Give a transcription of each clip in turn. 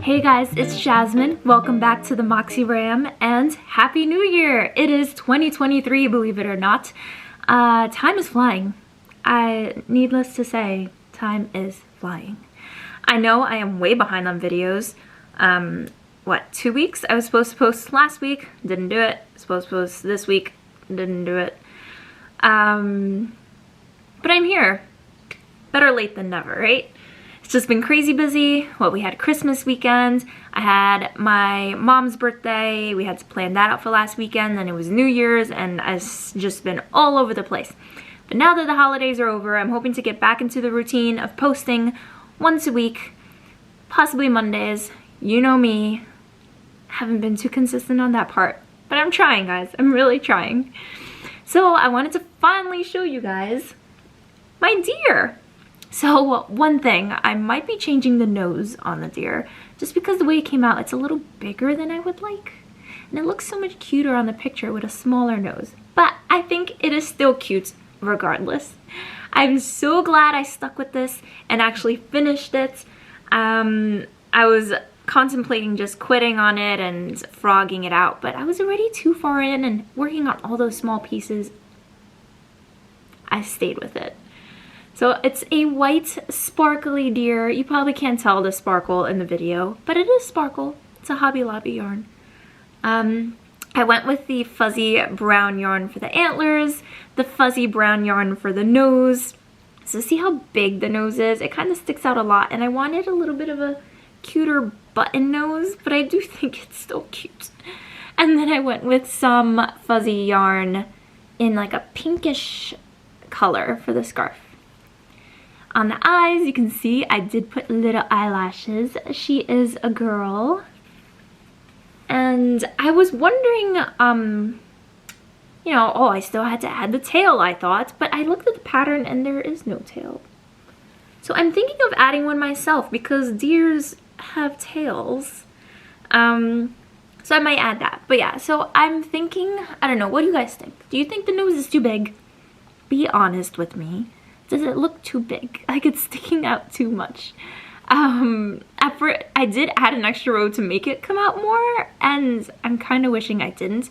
Hey guys, it's Jasmine. Welcome back to the Moxie Ram and Happy New Year! It is 2023, believe it or not. Time is flying. Needless to say, time is flying. I know I am way behind on videos. What, 2 weeks? I was supposed to post last week, didn't do it. Supposed to post this week, didn't do it. But I'm here. Better late than never, right? It's just been crazy busy. Well, we had Christmas weekend. I had my mom's birthday. We had to plan that out for last weekend. Then it was New Year's, and I've just been all over the place. But now that the holidays are over, I'm hoping to get back into the routine of posting once a week, possibly Mondays. You know me. Haven't been too consistent on that part, but I'm trying, guys. I'm really trying. So I wanted to finally show you guys my deer. So one thing, I might be changing the nose on the deer just because the way it came out, it's a little bigger than I would like. And it looks so much cuter on the picture with a smaller nose. But I think it is still cute regardless. I'm so glad I stuck with this and actually finished it. I was contemplating just quitting on it and frogging it out, but I was already too far in and working on all those small pieces. I stayed with it. So it's a white sparkly deer. You probably can't tell the sparkle in the video, but it is sparkle. It's a Hobby Lobby yarn. I went with the fuzzy brown yarn for the antlers, the fuzzy brown yarn for the nose. So see how big the nose is? It kind of sticks out a lot, and I wanted a little bit of a cuter button nose, but I do think it's still cute. And then I went with some fuzzy yarn in like a pinkish color for the scarf. On the eyes, you can see I did put little eyelashes. She is a girl. And I was wondering, you know, oh, I still had to add the tail, I thought. But I looked at the pattern and there is no tail. So I'm thinking of adding one myself because deers have tails. So I might add that. But yeah, so I'm thinking, I don't know, what do you guys think? Do you think the nose is too big? Be honest with me. Does it look too big? Like it's sticking out too much. I did add an extra row to make it come out more, and I'm kind of wishing I didn't,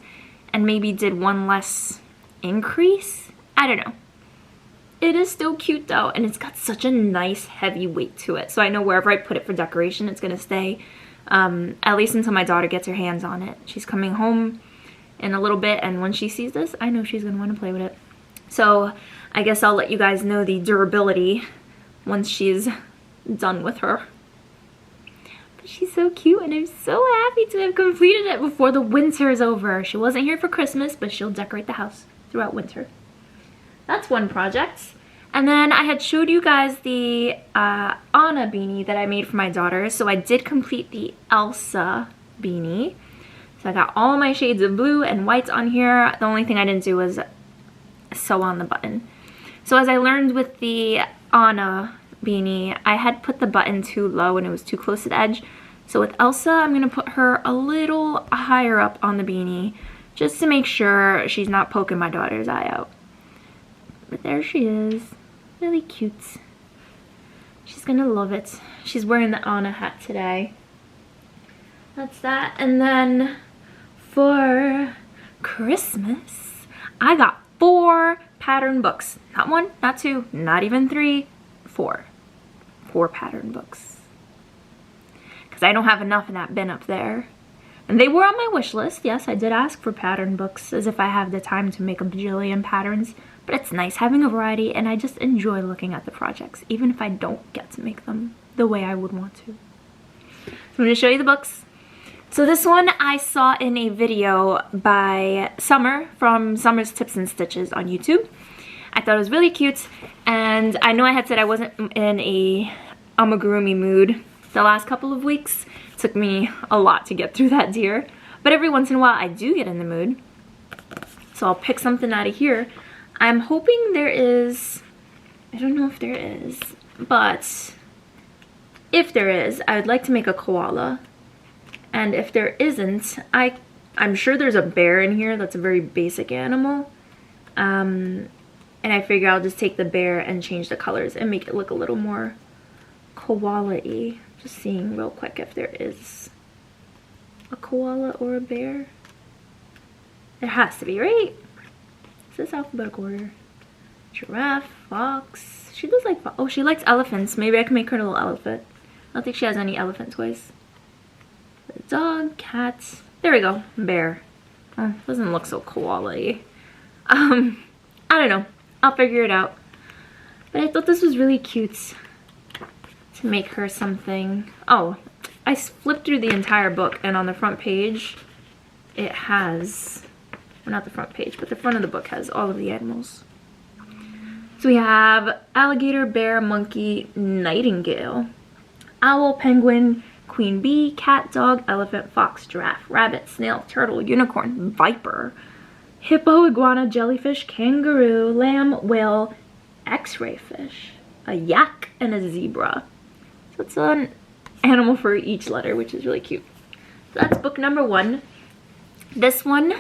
and maybe did one less increase. I don't know. It is still cute though, and it's got such a nice heavy weight to it. So I know wherever I put it for decoration, it's gonna stay, at least until my daughter gets her hands on it. She's coming home in a little bit, and when she sees this, I know she's gonna want to play with it. So I guess I'll let you guys know the durability once she's done with her. But she's so cute, and I'm so happy to have completed it before the winter is over. She wasn't here for Christmas, but she'll decorate the house throughout winter. That's one project. And then I had showed you guys the Anna beanie that I made for my daughter. So I did complete the Elsa beanie. So I got all my shades of blue and white on here. The only thing I didn't do was sew on the button. So as I learned with the Anna beanie, I had put the button too low and it was too close to the edge. So with Elsa, I'm going to put her a little higher up on the beanie just to make sure she's not poking my daughter's eye out. But there she is. Really cute. She's going to love it. She's wearing the Anna hat today. That's that. And then for Christmas, I got 4 pattern books. Not 1, not 2, not even 3, 4. 4 pattern books. Because I don't have enough in that bin up there. And they were on my wish list. Yes, I did ask for pattern books as if I have the time to make a bajillion patterns. But it's nice having a variety, and I just enjoy looking at the projects, even if I don't get to make them the way I would want to. So I'm going to show you the books. So this one I saw in a video by Summer from Summer's Tips and Stitches on YouTube. I thought it was really cute, and I know I had said I wasn't in a amigurumi mood the last couple of weeks. It took me a lot to get through that deer, but every once in a while I do get in the mood. So I'll pick something out of here. I'm hoping there is, I don't know if there is, but if there is, I would like to make a koala. And if there isn't, I'm sure there's a bear in here. That's a very basic animal. And I figure I'll just take the bear and change the colors and make it look a little more koala-y. Just seeing real quick if there is a koala or a bear. There has to be, right? Is this alphabetical order? Giraffe, fox. She does like, oh, she likes elephants. Maybe I can make her a little elephant. I don't think she has any elephant toys. The dog, cat. There we go. Bear. Oh, doesn't look so koala-y. I don't know. I'll figure it out. But I thought this was really cute to make her something. Oh, I flipped through the entire book, and on the front page, it has, well, not the front page, but the front of the book has all of the animals. So we have alligator, bear, monkey, nightingale, owl, penguin, queen bee, cat, dog, elephant, fox, giraffe, rabbit, snail, turtle, unicorn, viper, hippo, iguana, jellyfish, kangaroo, lamb, whale, x-ray fish, a yak, and a zebra. So it's an animal for each letter, which is really cute. So that's book number 1. This one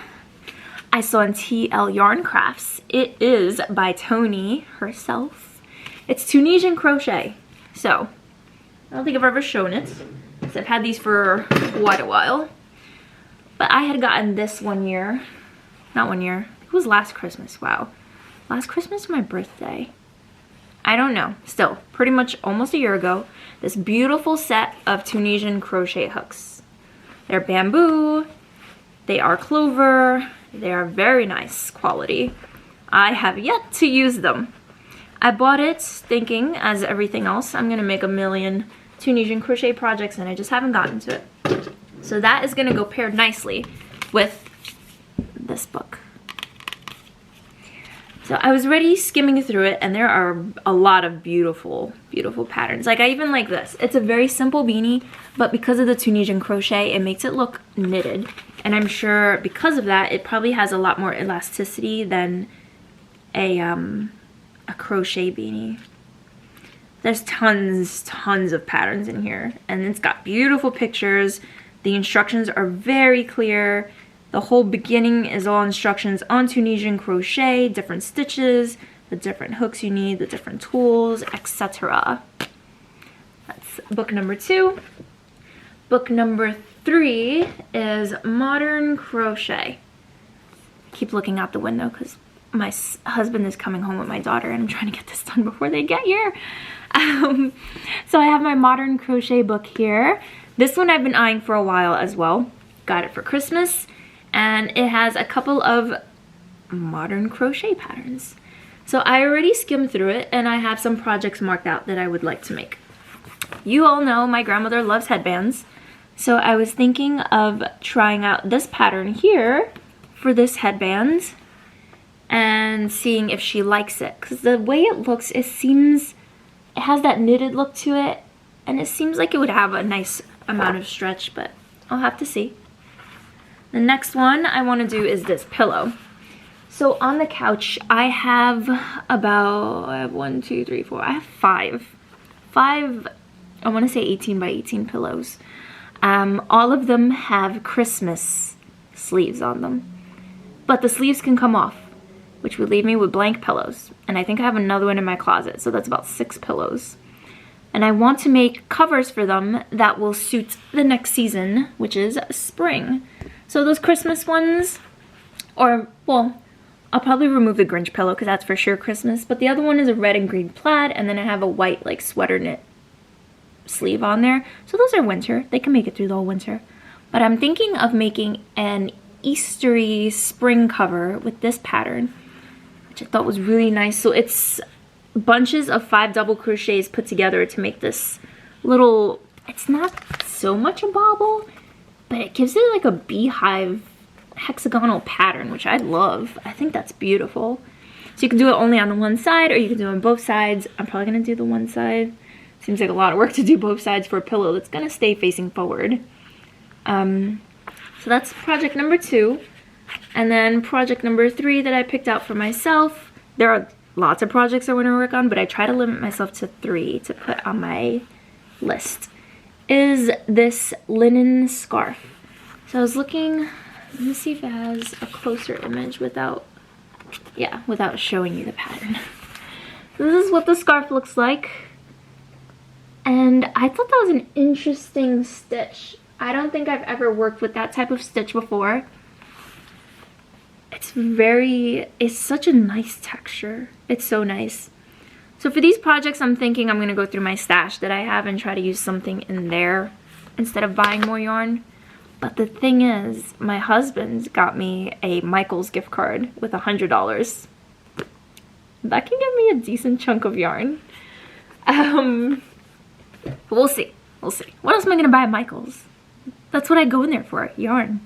I saw in TL Yarn Crafts. It is by Toni herself. It's Tunisian crochet. So I don't think I've ever shown it. So I've had these for quite a while. But I had gotten this one year. Not one year. It was last Christmas. Wow. Last Christmas or my birthday? I don't know. Still, pretty much almost a year ago. This beautiful set of Tunisian crochet hooks. They're bamboo. They are clover. They are very nice quality. I have yet to use them. I bought it thinking, as everything else, I'm going to make a million Tunisian crochet projects, and I just haven't gotten to it. So that is going to go paired nicely with this book. So I was already skimming through it, and there are a lot of beautiful, beautiful patterns. Like, I even like this. It's a very simple beanie, but because of the Tunisian crochet, it makes it look knitted. And I'm sure because of that, it probably has a lot more elasticity than a crochet beanie. There's tons of patterns in here, and it's got beautiful pictures. The instructions are very clear. The whole beginning is all instructions on Tunisian crochet, different stitches, the different hooks you need, the different tools, etc. That's book number 2. Book number 3 is Modern Crochet. Keep looking out the window because my husband is coming home with my daughter, and I'm trying to get this done before they get here. So I have my Modern Crochet book here. This one I've been eyeing for a while as well. Got it for Christmas, and it has a couple of modern crochet patterns. So I already skimmed through it, and I have some projects marked out that I would like to make. You all know my grandmother loves headbands, so I was thinking of trying out this pattern here for this headband and seeing if she likes it, because the way it looks, it has that knitted look to it, and it seems like it would have a nice amount of stretch, but I'll have to see. The next one I want to do is this pillow. So on the couch I have about, 1, 2, 3, 4, I have five, I want to say 18 by 18 pillows. All of them have Christmas sleeves on them, but the sleeves can come off, which would leave me with blank pillows. And I think I have another one in my closet, so that's about 6 pillows. And I want to make covers for them that will suit the next season, which is spring. So those Christmas ones, or, well, I'll probably remove the Grinch pillow because that's for sure Christmas, but the other one is a red and green plaid, and then I have a white like sweater knit sleeve on there. So those are winter. They can make it through the whole winter. But I'm thinking of making an Eastery spring cover with this pattern, which I thought was really nice. So it's bunches of 5 double crochets put together to make this little, it's not so much a bauble, but it gives it like a beehive hexagonal pattern, which I love. I think that's beautiful. So you can do it only on the one side, or you can do it on both sides. I'm probably gonna do the one side. Seems like a lot of work to do both sides for a pillow that's gonna stay facing forward. So that's project number 2. And then project number 3 that I picked out for myself. There are lots of projects I want to work on, but I try to limit myself to 3 to put on my list. Is this linen scarf. So I was looking, let me see if it has a closer image without showing you the pattern. So this is what the scarf looks like. And I thought that was an interesting stitch. I don't think I've ever worked with that type of stitch before. It's such a nice texture. It's so nice. So for these projects, I'm thinking I'm gonna go through my stash that I have and try to use something in there instead of buying more yarn. But the thing is, my husband got me a Michaels gift card with $100. That can give me a decent chunk of yarn. We'll see. We'll see. What else am I gonna buy at Michaels? That's what I go in there for, yarn.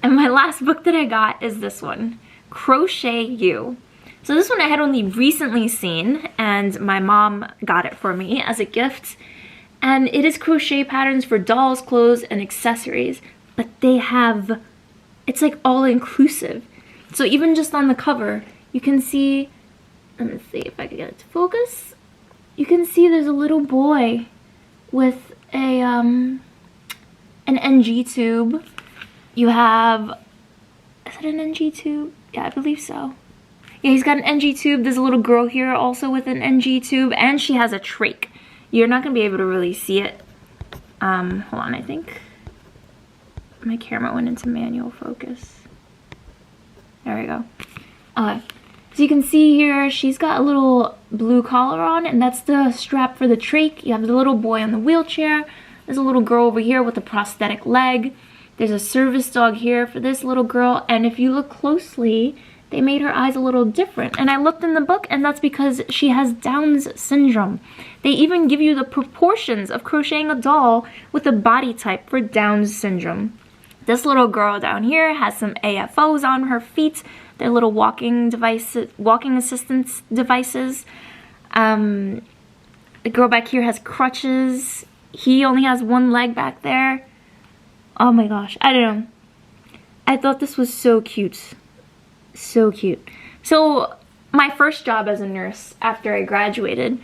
And my last book that I got is this one, Crochet You. So this one I had only recently seen, and my mom got it for me as a gift. And it is crochet patterns for dolls, clothes, and accessories. But it's like all inclusive. So even just on the cover, you can see, let me see if I can get it to focus. You can see there's a little boy with an NG tube. You have, is it an NG tube? Yeah, I believe so. Yeah, he's got an NG tube. There's a little girl here also with an NG tube, and she has a trach. You're not gonna be able to really see it. Hold on, I think my camera went into manual focus. There we go. Okay, so you can see here, she's got a little blue collar on, and that's the strap for the trach. You have the little boy on the wheelchair. There's a little girl over here with a prosthetic leg. There's a service dog here for this little girl, and if you look closely, they made her eyes a little different. And I looked in the book, and that's because she has Down's syndrome. They even give you the proportions of crocheting a doll with a body type for Down's syndrome. This little girl down here has some AFOs on her feet. They're little walking assistance devices. The girl back here has crutches. He only has one leg back there. Oh my gosh, I don't know. I thought this was so cute. So cute. So my first job as a nurse after I graduated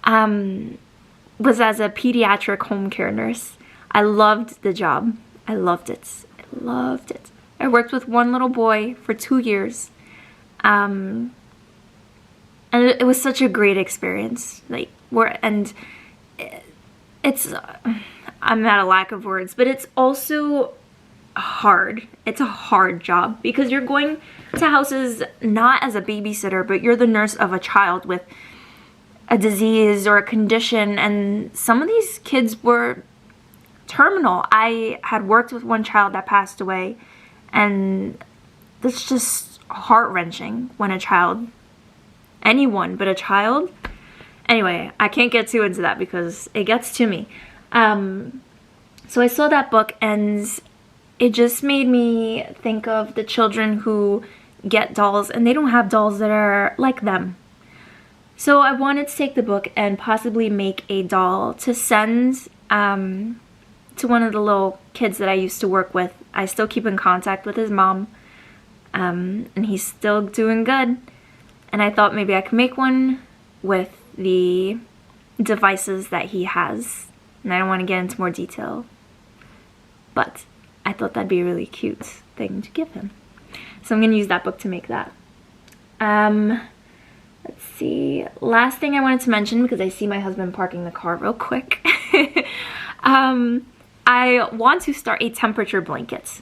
was as a pediatric home care nurse. I loved the job. I loved it. I loved it. I worked with one little boy for 2 years. And it was such a great experience. I'm at a lack of words, but it's also hard. It's a hard job because you're going to houses not as a babysitter, but you're the nurse of a child with a disease or a condition, and some of these kids were terminal. I had worked with one child that passed away, and that's just heart-wrenching when a child, anyone but a child. Anyway, I can't get too into that because it gets to me. So I saw that book, and it just made me think of the children who get dolls and they don't have dolls that are like them. So I wanted to take the book and possibly make a doll to send to one of the little kids that I used to work with. I still keep in contact with his mom, and he's still doing good. And I thought maybe I could make one with the devices that he has. And I don't want to get into more detail, but I thought that'd be a really cute thing to give him. So I'm going to use that book to make that. Let's see. Last thing I wanted to mention, because I see my husband parking the car real quick. I want to start a temperature blanket.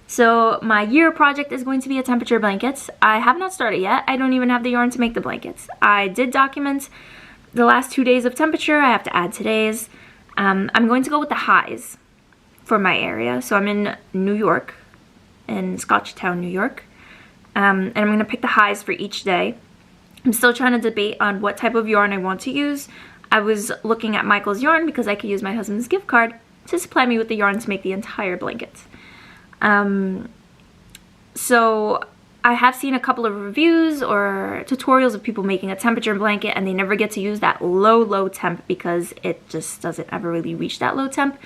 So my year project is going to be a temperature blanket. I have not started yet. I don't even have the yarn to make the blankets. I did document the last 2 days of temperature. I have to add today's. I'm going to go with the highs for my area. So I'm in New York, in Scotchtown, New York. And I'm going to pick the highs for each day. I'm still trying to debate on what type of yarn I want to use. I was looking at Michael's yarn because I could use my husband's gift card to supply me with the yarn to make the entire blanket. So I have seen a couple of reviews or tutorials of people making a temperature blanket, and they never get to use that low temp because it just doesn't ever really reach that low temp.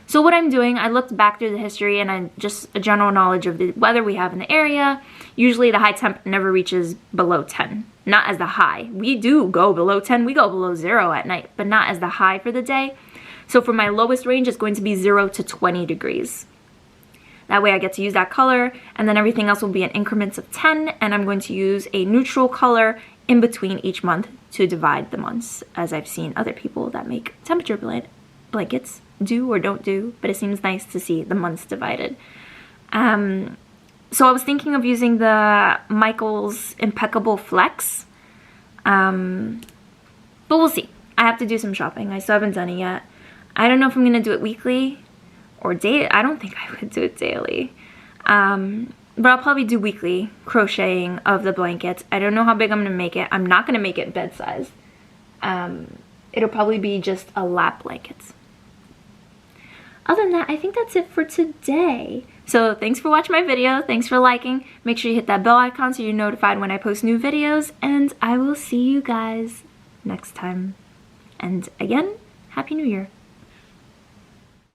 So what I'm doing, I looked back through the history and just a general knowledge of the weather we have in the area. Usually the high temp never reaches below 10, not as the high. We do go below 10, we go below 0 at night, but not as the high for the day. So for my lowest range, it's going to be 0 to 20 degrees. That way I get to use that color, and then everything else will be in increments of 10, and I'm going to use a neutral color in between each month to divide the months, as I've seen other people that make temperature blankets do or don't do, but it seems nice to see the months divided. So I was thinking of using the Michaels Impeccable Flex, but we'll see. I have to do some shopping. I still haven't done it yet. I don't know if I'm going to do it weekly or daily. I don't think I would do it daily. But I'll probably do weekly crocheting of the blankets. I don't know how big I'm going to make it. I'm not going to make it bed size. It'll probably be just a lap blanket. Other than that, I think that's it for today. So thanks for watching my video. Thanks for liking. Make sure you hit that bell icon so you're notified when I post new videos. And I will see you guys next time. And again, Happy New Year.